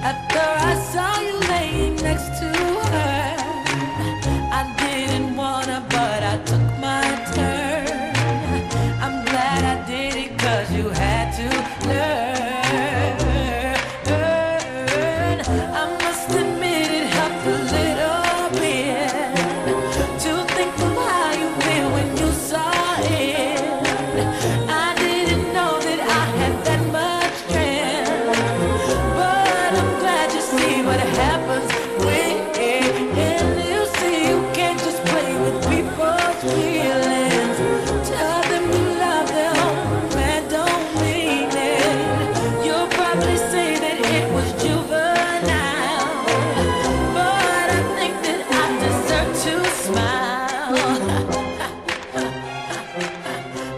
After I saw you laying next to her, I didn't wanna, but I took my turn. I'm glad I did it, 'cause you had to learn. I must admit it helped a little bit to think of how you feel when you saw it. I didn't know that I had that much strength, but I'm glad you see what happens when you see you can't just play with people's feelings. Tell them you love them, man, don't mean it. You'll probably say that it was juvenile, but I think that I deserve to smile.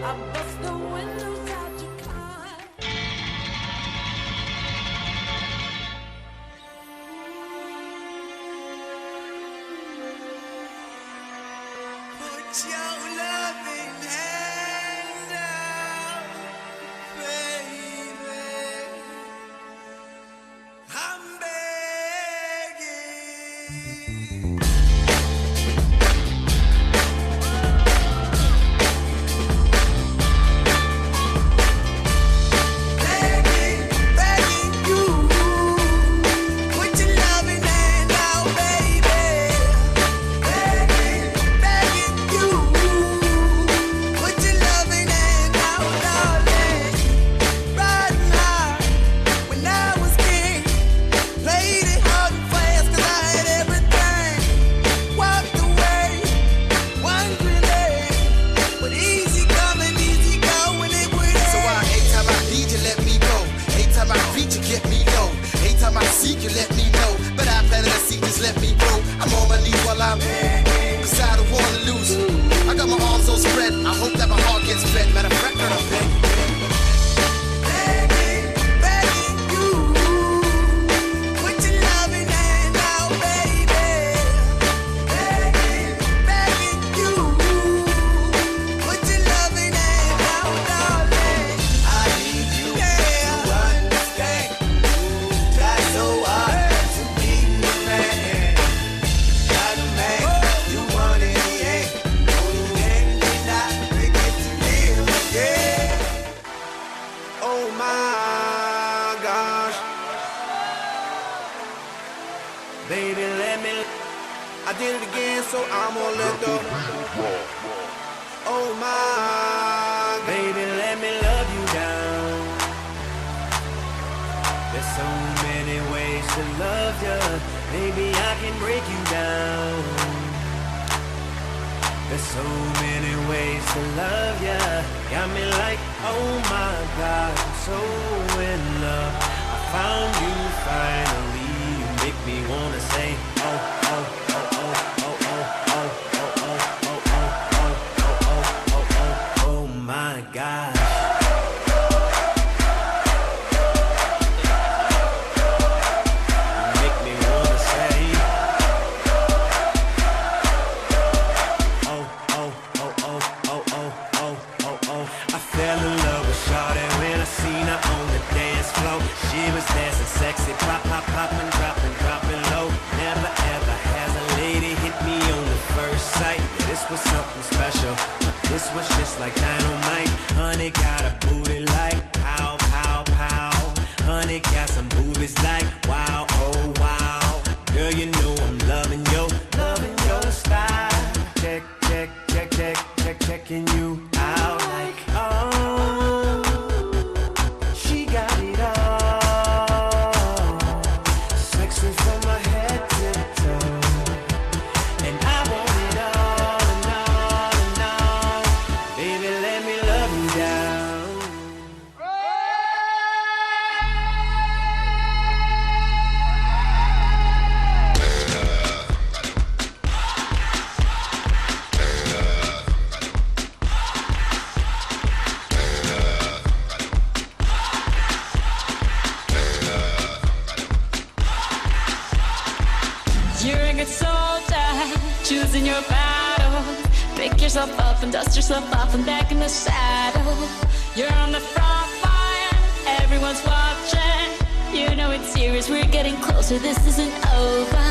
I bust the windows out your car. Put your loving hand out, baby. I'm begging. Begging you. Put your loving hand out, baby. Begging you. Put your loving hand out, darling. Riding high when I was king. Played it hard and fast 'cause I had everything. Walked away, wondering, but easy coming, easy going, it would end. So every time I need you, let me go. Every time I reach you, get me low. Every time I seek you, let me know. But I better see, just let me go. I'm on my knees while I'm cause I don't wanna lose you. I got my arms so spread, I hope that my heart gets fed. Matter of fact, girl, I'm begging. Begging you. Put your loving hand out, baby. Begging you. Put your loving hand out, darling. I need you to understand. Try so hard to be the man. Not a man you want in the end. Only man did not make it to live again. Oh my gosh. Baby, let me. I did it again, so I'm gonna let go. Oh my. Baby, let me love you down. There's so many ways to love you. Maybe I can break you down. There's so many ways to love ya. Got me like, oh my God, I'm so in love. I found you finally. You make me wanna say, oh, oh, oh, oh, oh, oh, oh, oh, oh, oh, oh, oh, oh, oh, oh, oh my God. You make me wanna say, oh, oh, oh, oh, oh, oh, oh, oh, oh. I fell in love with Shawty when I seen her on the dance floor. She was dancing sexy, pop, pop, popping, dropping, dropping low. Never ever has a lady hit me on the first sight. This was something special. This was just like dynamite. Honey got a booty like pow, pow, pow. Honey got some boobies like wow, oh wow. Girl, you know I'm loving your style. Check, check, check, check, check, checking you out like oh. She got it all. Sexy from my head to toe. And I want it all and all and all. Baby, let me love you down. You're a good soldier, choosing your battle. Pick yourself up and dust yourself off and back in the saddle. You're on the front line, everyone's watching. You know it's serious, we're getting closer, this isn't over.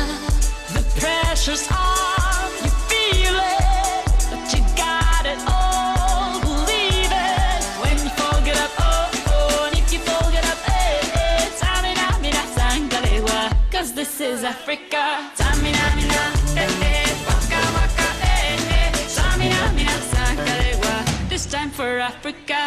The pressure's on, you feel it, but you got it all, believe it. When you fall, get up, oh, oh, and if you fall, get up, eh, eh. Tamina, mina, sangalewa, cause this is Africa. Tamina, mina, eh, eh, waka, waka, eh, eh. Tamina, mina, sangalewa, this time for Africa.